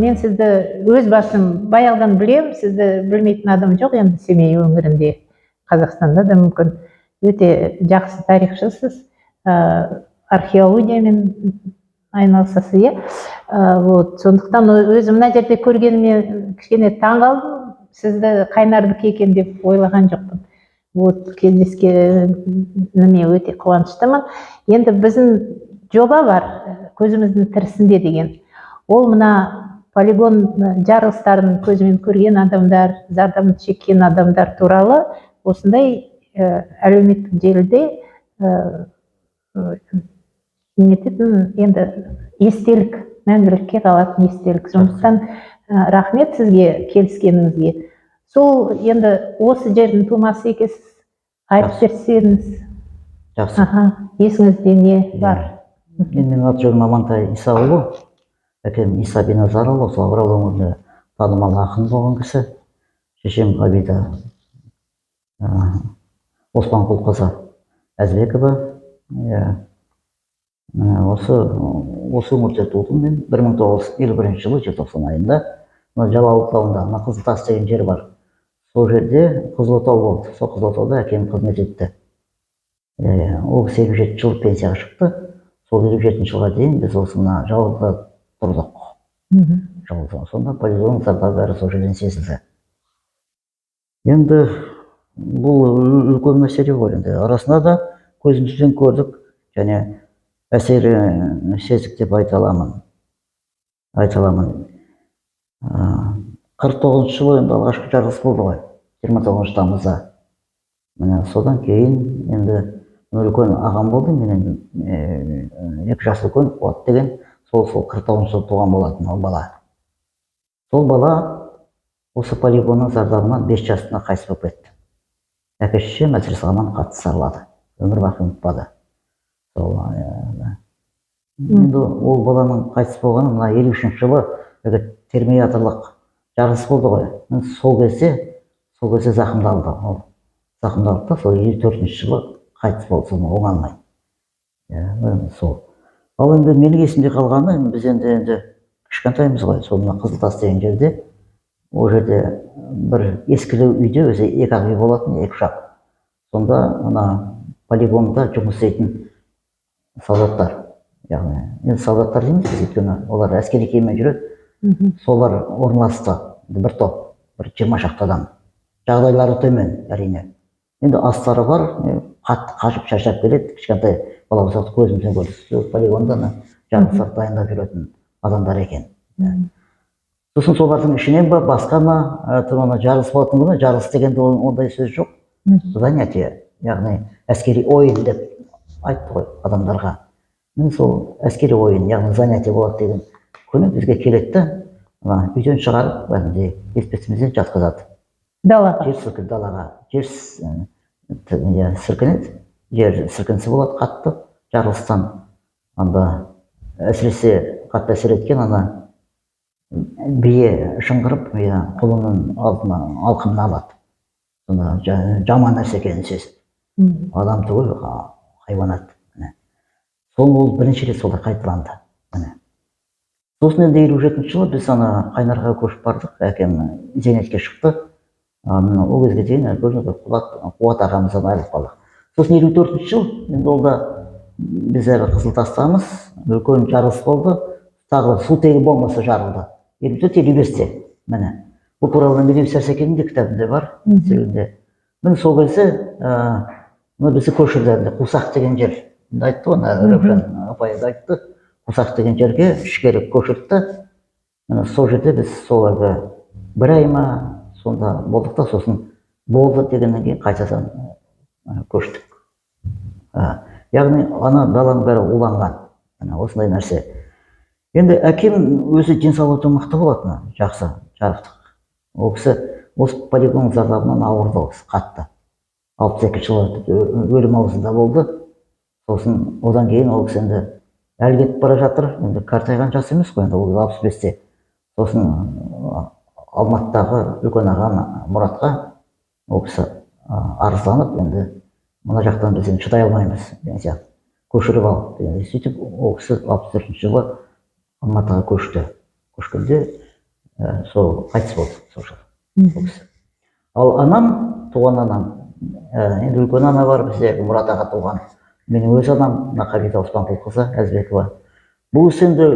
мен сізді өз басым баяғыдан білем, сізді білмейтін адам жоқ енді Семей өңірінде, Қазақстанда да мүмкін. Өте жақсы тарихшысыз, археологиямен айналысасыз, иә. Вот, сондықтан өзім мына жерде көргеніме кішкене таң қалдым, сізді Қайнардікі екен деп ойлаған жоқпын. Вот, кездескеніме өте қуаныштымын. Енді біздің жоба бар, көзіміздің тірісінде деген. Ол мына полигон жарылыстарын көзімен көрген адамдар, зардабын шеккен адамдар туралы осындай әлеуметтік желіде енді естелік, мәңгілікке қалатын естелік. Сондықтан рахмет сізге келіскеніңізге. Сол енді осы жердің тумасы екенсіз, айтып берсеңіз. Жақсы. Есіңізде не бар? Менің аты жөнім Амантай Исаұлы, әкем Иса Биназарұлы, сол Орал өңірінде танымал ақын болған кісі. Шешем Ғабида Оспанқұлқызы Әзбекова. Осы өңірде тудым мен 1951 жылы желтоқсан айында. Жалауыт тауында Қызылтас деген жер бар. Сол жерде Қызылотау болды. Сол Қызылотауда әкем қызмет етті. Ол 87 жыл пенсияға шықты. Сол 57 жылға дейін біз осы мына Жалауда тұрдық. Жалауда. Сонда полигон зардабы бәрі сол жерден сезілді. Енді бұл үлкен мәселе ғой. Енді арасында да көзімізбен көрдік, және әсері сездік деп айта аламын. 49 жылы енді алғашқы жарылыс болды ғой, 29 тамызда. Міне содан кейін енді үлкен ағам болды, менен 2 жас үлкен, Қуат деген, сол 49 жылы туған болатын ол бала. Сол бала осы полигонның зардабынан 5 жасында қайтыс болып кетті. Әке-шешем әзірсағаннан қатты сарылады, өмір бақи ұмытпады. Енді ол баланың қайтыс болғаны мына 53 жылы терминаторлық жарылыс болды ғой. Сол кезде зақымдалды. Зақымдалды да сол 54 жылы қайтыс болды, соны оңалмай. Ал енді менің есімде қалғаны, біз енді кішкентаймыз ғой, сол мына Қызылтас деген жерде, ол жерде бір ескілі үйде өзі 2 үй болатын, 2 жақ. Сонда мына полигонда жұмыс істейтін солдаттар, яғни солдаттар дейміз біз, өйткені олар әскери киіммен жүреді. Солар орналасты, бір топ, бір 20 шақты адам. Жағдайлары төмен, әрине. Енді астары бар, қатты қажып шаршап келеді, кішкентай бала болса көзімізден көрдік. Полигонда жарылыстар дайындап жүретін адамдар екен. Сосын солардың ішінен ба, басқа ма, жарылыс болатын күні, жарылыс дегенде ондай сөз жоқ. Занятие, яғни әскери ойын деп айтты ғой адамдарға. Мен сол әскери ойын, яғни занятие болады деген күні бізге келетті, үйден шығарып, бес-бесімізден жатқызады. Далаға? Жер сілкінеді, далаға. Жер сілкінеді, жер сілкінісі болады қатты, жарылыстан. Әсіресе қатты әсер еткен, бие шыңғырып, құлының алқымын алады. Жаман нәрсе екенін сезіп. Адам түгіл, хайуанат. Сол ол бірінші рет солар қайталанды. Сосын енді 57 жылы біз Қайнарға көшіп бардық, әкем зейнетке шықты. Ол кезге дейін Қуат ағамыздан айырылып қалдық. Сосын 54 жыл, енді олда біз Қызылтастамыз, үлкен жарылыс болды, тағы су тегі бомбасы жарылды. 54-55-те, міне. Бұл туралы Медеу Сәрсекенің де кітабында бар, міне сол кезде бізді көшірді, Қусақ деген жер. Айтты ғой, Рөпжан апай айтты, Қусақ деген жерге ішкері көшірді. Сол жерде біз соларға 1 ай ма сонда болдық та, сосын болды дегеннен кейін қайтадан көштік. Яғни даланың бәрі уланған, осындай нәрсе. Енді әкем өзі денсаулығы мықты болатын, жақсы, жарықтық. Ол кісі осы полигон зардабынан ауырды, қатты. 62 жылы өлім аузында болды. Сосын одан кейін ол кісі енді әлі кетіп бара жатыр, енді қартайған жас емес қой, ол 65-те. Сосын Алматыдағы үлкен ағам Мұратқа ол кісі арызданып, енді мына жақтан біз шыдай алмаймыз, көшіріп ал. Сөйтіп ол кісі 64 жылы Алматыға көшті. Көшкенде сол қайтыс болды сол жылы ол кісі. Ал анам, туған анам, енді үлкен ана бар бізде, Мұрат аға туған. Менің өз анам, мына Қабида Оспанқұлқызы Әзбекова. Бұл кісі енді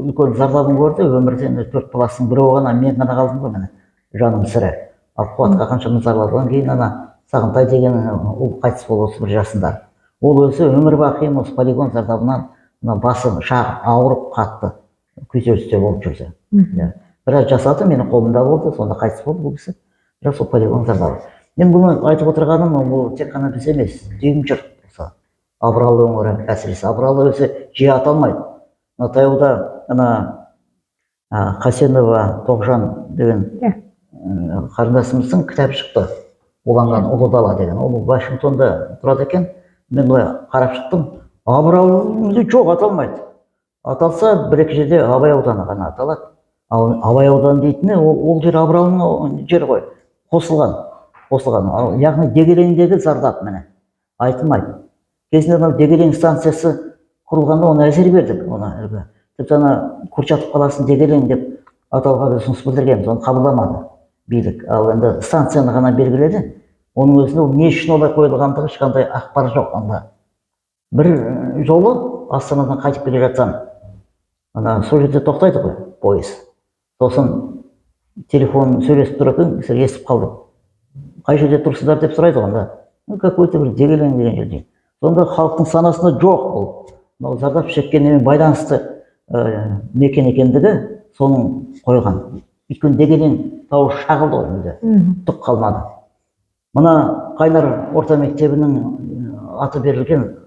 үлкен зардабын көрді, өмірде енді 4 баласының бірі болған, мен ғана қалдым ғой, міне жаным сірі. Ал Қуатқа қаншама зарладан кейін ана Сағынтай деген ол қайтыс болды 31 жасында. Ол өзі өмір бақи осы полигон зардабынан басы шағып ауырып қатты күйзелісте болып жүрді. Біраз жасады, менің қолымда болды, сонда қайтыс болды бұл кісі. Бірақ сол полигон зардабы. Мен бұны айтып отырғаным, бұл тек қана біз емес, дүйім жұрт болса. Абыралы өңірі, әсіресе Абыралы өзі жиі аталмайды. Таяуда ана Қасенова Тоғжан деген қарындасымыздың кітабы шықты. Уланған ұлы дала деген. Ол Вашингтонда тұрады екен. Мен былай қарап шықтым. Абыралы жоқ, аталмайды. Аталса бір-екі жерде Абай ауданы ғана аталады. Ал Абай ауданы дейтіні ол жер Абыралының жері ғой. Қосылған. Яғни Дегелеңдегі зардап міне айтылмайды. Кезінде Дегелең станциясы құрылғанда оны әзер бердік. Тіпті ана Курчатов қаласын Дегелең деп атауға біз ұсыныс білдіргенбіз, оны қабылдамады билік. Ал енді станцияны ғана белгіледі. Оның өзінде ол не үшін олай қойылғандығы ешқандай ақпар жоқ. Бір жолы Астанадан қайтып келе жатсам, сол жерде тоқтайды ғой пойыз. Сосын телефон сөйлесіп тұр екен, естіп қалдым. Қай жерде тұрсыздар деп сұрайды ғой. Какой-то бір Дегелең деген жерде. Сонда халықтың санасында жоқ бұл. Зардап шеккенмен байланысты мекен екендігі соның қойған. Өйткені Дегелең тауы шағылды ғой, түк қалмады. Мына Қайнар орта мектебінің аты берілген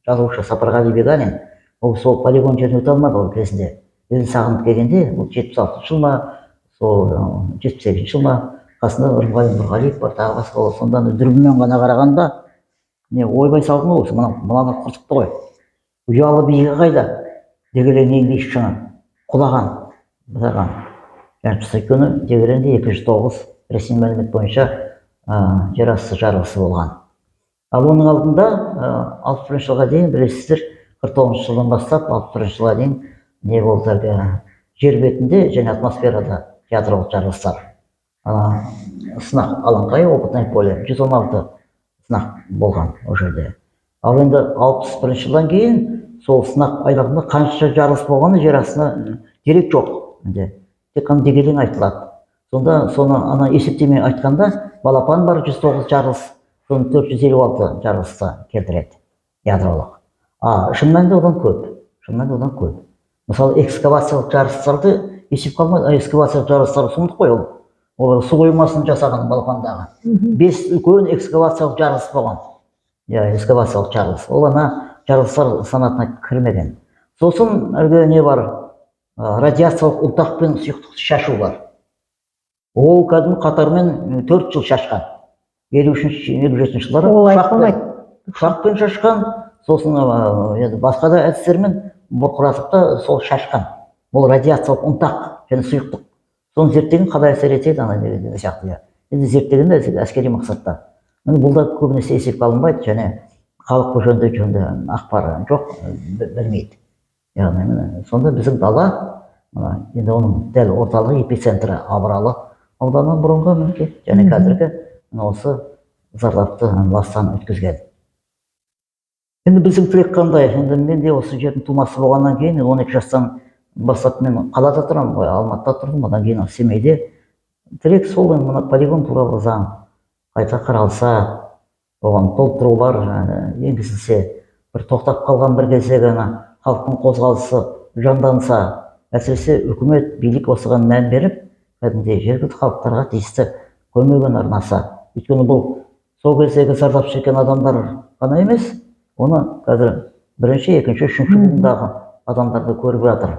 жазушы Сапарғали Бегалин, ол сол полигон жеріне өте алмады ол кезінде. Өзін сағынып келгенде, бұл 76 жыл ма, сол 78 жыл ма, қасында Нұрғали Нұрғалиев бар, тағы басқа ол. Сонда дүрбімен ғана қарағанда, ойбай салдым ол, мынаны құртықты ғой. Ұялы биігі қайда? Дегелең еңбек шыңы құлаған, бұзаған. Жаңшысы күні Дегелеңде 209 ресми мәлімет бойынша жер асты жарылысы болған. Ал оның алдында 61 жылға дейін, білесіздер, 49 жылдан бастап 61 жылға дейін не болды әлгі жер бетінде және атмосферада ядролық жарылыстар. Сынақ алаңқайы, опытное поле, 116 сынақ болған ол жерде. Ал енді 61 жылдан кейін сол сынақ айлағында қанша жарылыс болғаны жер астына дерек жоқ. Тек қана Дегелең айтылады. Сонда соны есептемей айтқанда балапан бар 109 жарылыс, соны 456 жарылысқа келтіреді ядролық. Шын мәнінде одан көп. Мысалы, экскавациялық жарылыстарды есеп қалмайды. Экскавациялық жарылыстар сұмдық қой ол. Олар су қоймасын жасаған балапандағы. 5 үлкен экскавациялық жарылыс болған. Экскавациялық жарылыс. Ол жарылыстар санатына кірмеген. Сосын әлгі не бар? Радиациялық ұнтақ пен сұйықтықты шашу бар. Ол кәдімгі қатармен 4 жыл шашқан. 53-57 жылдары ұшақпен шашқан, сосын басқа да әдістермен бұрқыратып та сол шашқан. Ол радиациялық ұнтақ және сұйықтық. Соны зерттеген қалай әсер етеді деген сияқты. Енді зерттегенде әскери мақсатта. Бұл да көбінесе есепке алынбайды және халық жөнінде ақпар жоқ, білмейді. Сонда біздің дала, енді оның дәл орталығы эпицентрі Абыралы ауданы бұрынғы мінекей, және қазіргі осы зардапты бастан өткізген. Енді біздің тілек қандай? Енді мен де осы жердің тумасы болғаннан кейін 12 жастан бастап мен қалада тұрамын ғой, Алматыда тұрдым, одан кейін Семейде. Тілек сол, мына полигон туралы заң қайта қаралса, оған толықтырулар енгізілсе, бір тоқтап қалған бір кездегі халықтың қозғалысы жанданса, әсіресе үкімет, билік осыған мән беріп, кәдімгідей жергілікті халықтарға тиісті көмегін арнаса. Өйткені бұл сол кездегі зардап шеккен адамдар ғана емес, оны қазір бірінші, екінші, үшінші буындағы адамдарды көріп жатыр.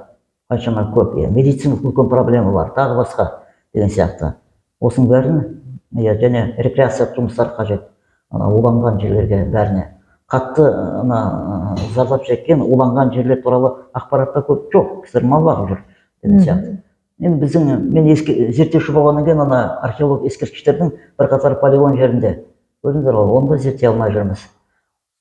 Қаншама көп, медициналық үлкен проблема бар, тағы басқа деген сияқты. Осының бәрін және рекреациялық жұмыстар қажет. Уланған жерлерге бәріне. Қатты зардап шеккен уланған жерлер туралы ақпаратта көп жоқ, кісілер мал бағып жүр деген сияқты. Мен зерттеуші болғаннан кейін археолог ескерткіштердің бірқатар полигон жерінде көрдіңдер ғой, оны да зерттей алмай жүрміз.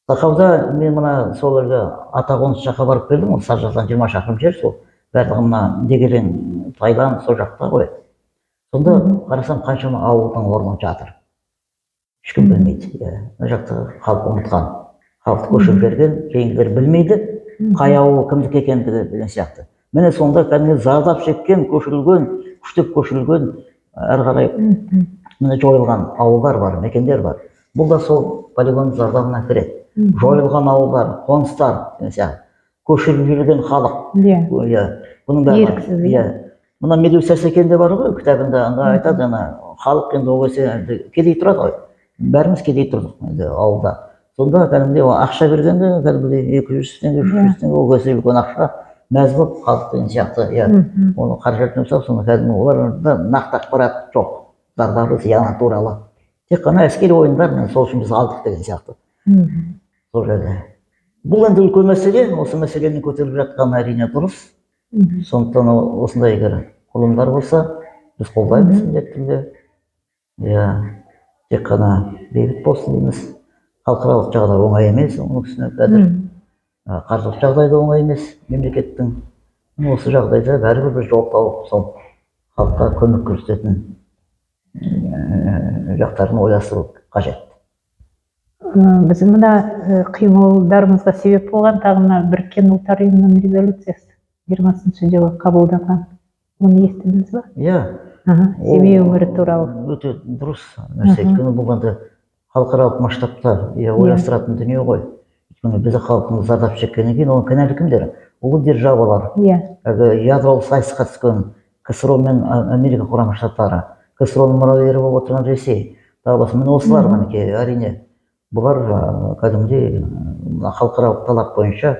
Тақауда мен сол ата қоныс жаққа барып келдім, ол Саржақтан 20 шақырым жер сол. барлығы мына Дегелең, Таиланд сол жақта ғой. Сонда қарасам қаншама ауылдың орны жатыр. Ешкім білмейді. Мына жақта халық ұмытқан. Халықты көшіріп берген, кейінгілер білмейді, қай ауыл кімдікі екендігі деген сияқты. Міне сонда кәдімгі зардап шеккен, көшірілген, күштеп көшірілген, әрі қарай міне жойылған ауылдар бар, мекендер бар. Бұл да сол полигон зардабына кіреді. Жойылған ауылдар, қоныстар деген сияқты. Көшіріліп жүрген халық. Бұның бәрі. Мына Медеу Сәрсекен де бар ғой, кітабында айтады, халық енді ол кезде кедей тұрады ғой. Бәріміз кедей тұрдық енді ауылда. Сонда кәдімгідей ақша бергенде, кәдімгідей 200 теңге, 300 теңге, ол кезде үлкен ақша мәз болып халық деген сияқты. Оны қаражатын жұмсап, сонда кәдімгі оларда нақты ақпарат жоқ. Зардабы, зияны туралы. Тек қана әскери ойындар, сол үшін біз алдық деген сияқты. Сол жерде. Бұл енді үлкен мәселе, осы мәселені көтеріліп жатқан әрине дұрыс. Сондықтан осындай егер құрылымдар болса, біз қолдаймыз міндетті түрде. Тек қана бейбіт болсын дейміз. Халықаралық жағдай оңай емес, оның үстіне қазір қаржылық жағдай да оңай емес мемлекеттің. Осы жағдайда бәрібір бір жол тауып, сол халыққа көмек көрсететін жақтарын ойластыру қажет. Біздің мына қимылдарымызға себеп болған тағы мына Біріккен Ұлттар Ұйымының резолюциясы 20-шы жылы қабылданған. Оны естідіңіз ба? Семей өңірі туралы. Өте дұрыс нәрсе. Өйткені бұл енді халықаралық масштабта ойластыратын дүние ғой. Өйткені біздің халқымыз зардап шеккеннен кейін оның кінәлі кімдер? Ұлы державалар. Ядролық сайысқа түскен КСРО мен Америка құрама штаттары, КСРОның мұрагері болып отырған Ресей. Тағы басқа, міне осылар мінекей, әрине. Бұлар кәдімгідей халықаралық талап бойынша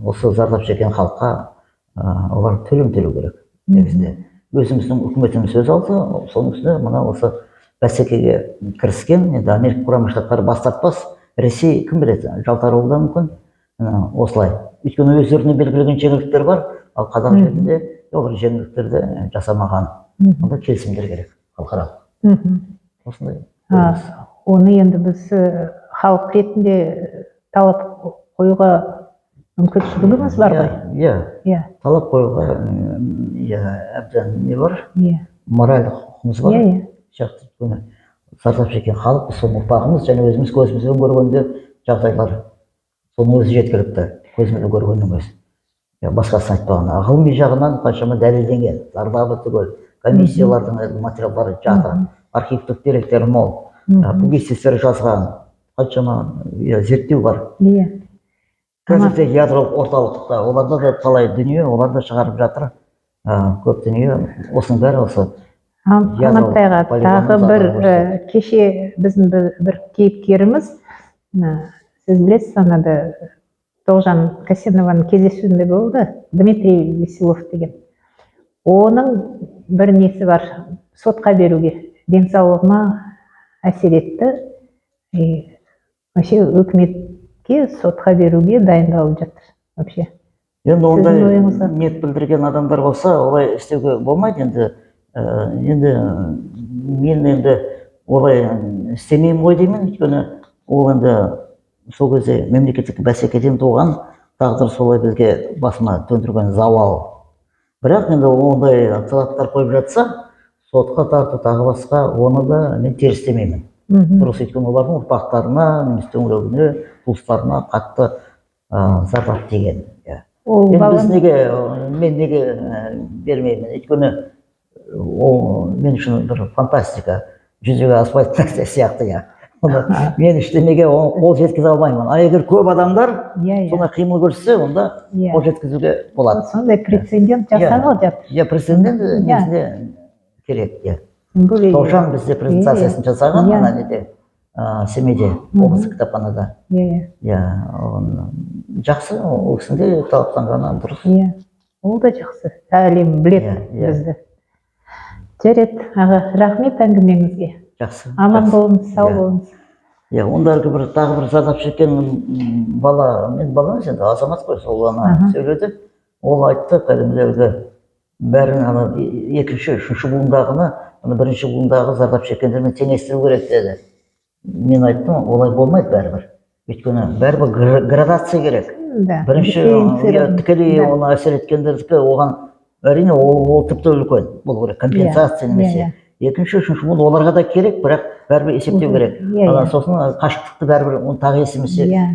осы зардап шеккен халыққа олар төлем төлеу керек. Негізінде өзіміздің үкіметіміз сөз алды, соның үстіне мына осы бәсекеге кіріскен, енді Америка құрама штаттары бас тартпас, Ресей кім біледі, жалтаруы да мүмкін. Осылай. Өйткені өздеріне белгілеген жеңілдіктер бар, ал қазақ жерінде олар жеңілдіктерді жасамаған. Онда келісімдер керек, халықаралық. Осындай. Оны енді біз халық ретінде талап қоюға мүмкіншілігіміз бар ғой? Талап қоюға әбден не бар? Моральдық құқығымыз бар. Зардап шеккен халық, соның ұрпағымыз, және өзіміз көзімізбен көргенде жағдайлар соның өзі жеткілікті, көзімізбен көргеннің өзі. Басқасын айтпағанда, ғылыми жағынан қаншама дәлелденген, зардабы түгел, комиссиялардың материалдары жатыр, архивтік деректер мол, публицистер жазған, қаншама зерттеу бар. Қазірде ядролық орталықта оларда да талай дүние, олар да шығарып жатыр, көп дүние, осының бәрі осы. Амантайға тағы бір кеше біздің бір кейіпкеріміз, сіз білесіз, анада Тоғжан Касенованың кездесуінде болды, Дмитрий Веселов деген. Оның бір несі бар, сотқа беруге, денсаулығыма әсер етті. Вообще үкіметке сотқа беруге дайындалып жатыр. Вообще. Енді ондай ниет білдірген адамдар болса, олай істеуге болмайды. Енді мен енді олай істемеймін ғой деймін. Өйткені ол енді сол кезде мемлекеттік бәсекеден туған тағдыр солай бізге басыма төндірген зауал. Бірақ енді ондай талаптар қойып жатса, сотқа тарту тағы басқа, оны да мен теріс демеймін. Дұрыс, өйткені олардың ұрпақтарына, немесе төңірегіне, туыстарына қатты зардап тиген. Мен неге бермеймін? Өйткені ол мен үшін бір фантастика, жүзеге аспайтын нәрсе сияқты. Мен ештеңеге қол жеткізе алмаймын. А егер көп адамдар сондай қимыл көрсетсе, онда қол жеткізуге болады. Сондай прецедент жасалып жатыр. Прецедент негізінде керек. Тоғжан бізде презентациясын жасаған, ана неде, Семейде, облыстық кітапханада. Жақсы, ол кісінде талаптанғаны дұрыс. Ол да жақсы. Әлем біледі бізді. Жарайды, аға, рахмет әңгімеңізге. Жақсы. Аман болыңыз, сау болыңыз. Ондағы тағы бір зардап шеккен бала, мен баламыз енді азамат қой, сол ана сөйледі. Ол айтты, кәдімгідегі бәрін екінші, үшінші буындағыны, бірінші буындағы зардап шеккендермен теңестіру керек деді. Мен айттым, олай болмайды бәрібір. өйткені бәрібір градация керек. Да. Бірінші тікелей оны әсер еткендердікі оған әрине ол тіпті үлкен болу керек, компенсация немесе. Екінші, үшінші бұл оларға да керек, бірақ бәрібір есептеу керек. Сосын қашықтықты бәрібір оны тағы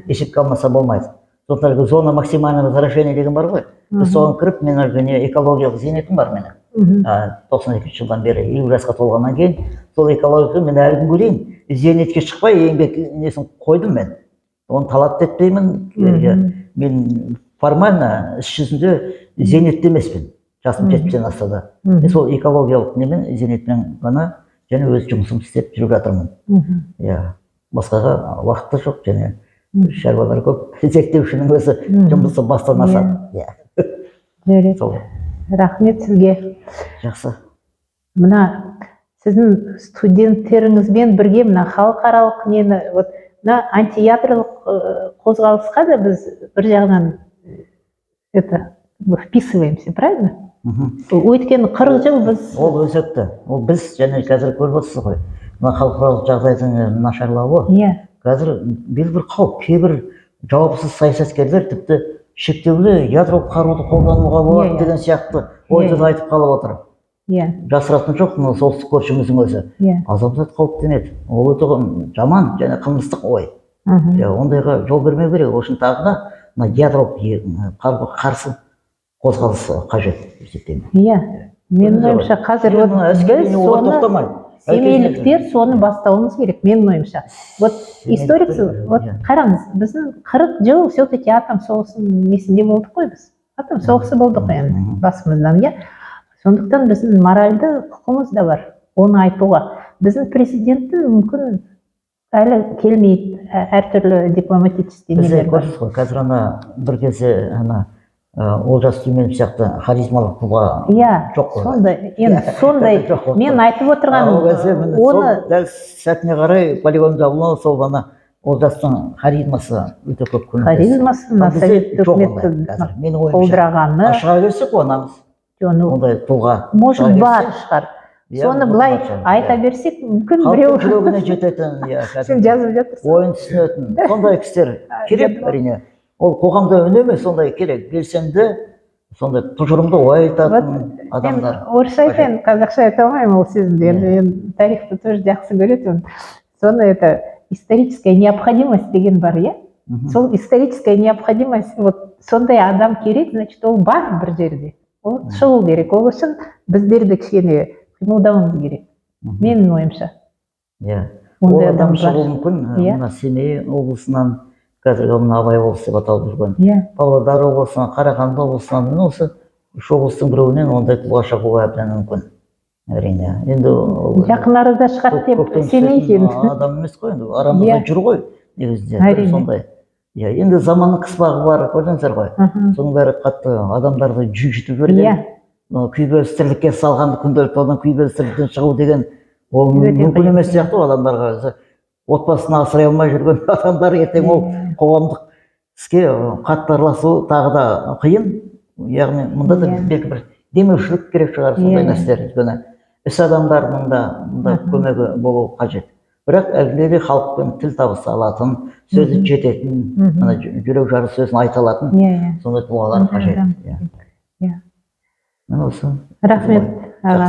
есепке алмаса болмайды. Сондықтан зона максимального заражения деген бар ғой. Біз соған кіріп, мен әлгі экологиялық зейнетім бар менің. 92 жылдан бері, 50 жасқа толғаннан кейін, сол экологияға мен әлі күнге дейін зейнетке шықпай еңбек несін қойдым мен. Оны талап етпеймін. Мен формально іс жүзінде зейнетте емеспін. Жасым 70-тен асты да. Мен сол экологиялық немен зейнетпен ғана және өз жұмысымды істеп жүріп жатырмын. Басқаға уақыты жоқ, және шаруалар көп. Зерттеушінің өзі жұмысы бастан асады. Рахмет сізге. Жақсы. Мына сіздің студенттеріңізбен бірге мына халықаралық нені, антиядролық қозғалысқа да біз бір жағынан вписываемся, правильно? Өйткені 40 жыл біз... Ол өзекті. Ол біз және қазір көріп отырсыз ғой. Мына халықаралық жағдайдың нашарлауы. Қазір белгілі қауіп, кейбір жауапсыз саясаткерлер тіпті шектеулі ядролық қаруды қолдануға болады деген сияқты ойды айтып қалып отыр. Жасыратын жоқ, солтүстік көршіміздің өзі. Адамзат қауіптенеді. Ол өте жаман және қылмыстық ой. Ондайға жол бермеу керек. Үшін тағы да ядролық қаруға қарсы қозғалыс қажет есептеймін. Менің ойымша қазір біз соны семейліктер соны бастауымыз керек, менің ойымша. Историк, қараңыз, біздің 40 жыл все-таки атом соғысының несінде болдық қой біз. Атом соғысы болдық енді басымыздан, сондықтан біздің моральды құқымыз да бар, оны айтуға. Біздің президенттің мүмкін әлі келмейді, әртүрлі дипломатический нелер бар. Бізде көрсіз ғой, қазір бір кезде Олжас Сүлейменов сияқты харизмалық тұлға жоқ қой. Сондай, мен айтып отырғаным, оны дәл сәтіне қарай полигон жабылуы сол ғана Олжастың харизмасы өте көп көмектесті. Харизмасы совет үкіметі қолдырағаны. Ашыға келсек қуанамыз. Ондай тұлға. Может бар шығар. Соны былай айта берсек, мүмкін біреу... Халықтың жүрегіне жететін, сен жазып жатырсың. Ойын түсінетін, сондай кісілер керек әрине. Ол қоғамда үнемі сондай керек, белсенді, сондай тұжырымды ой айтатын адамдар. Орысша айтайын, қазақша айта алмаймын ол сөзді. Мен тарихты тоже жақсы көретім. Соны историческая необходимость деген бар, Сол историческая необходимость, сондай адам керек, значит, ол бар бір жерде. Ол шығу керек. Ол үшін біздерді кішкене қимылдауымыз керек. Менің ойымша. Ол адам шығуы мүмкін. Мына Семей облысынан қазіргі мына Абай облысы деп аталып жүрген. Павлодар облысынан, Қарағанды облысынан, осы үш облыстың біреуінен ондай тұлға шығуы әбден мүмкін. Әрине. Енді жақын арада шығады деп сенейін. Адам емес қой, енді арамызда жүр ғой, негізінде сондай. Енді заманның қыспағы бар, көрдіңіздер ғой. Соның бәрі қатты адамдарды жүгітіп жіберген. Күйбелістірлікке салғанды күнделікті одан күйбелістірліктен шығу деген ол мүмкін емес сияқты адамдарға. Отбасына асырай алмай жүрген адамдар ертең ол қоғамдық іске қатты араласу тағы да қиын. Яғни мұнда да белгілі бір демеушілік керек шығар сондай нәрселер. Өйткені іс адамдарының да көмегі болу қажет. Бірақ әлгілерде халықпен тіл табыса алатын, сөзі жететін, жүрек жары сөзін айта алатын сондай тұлғалар қажет. Рахмет аға.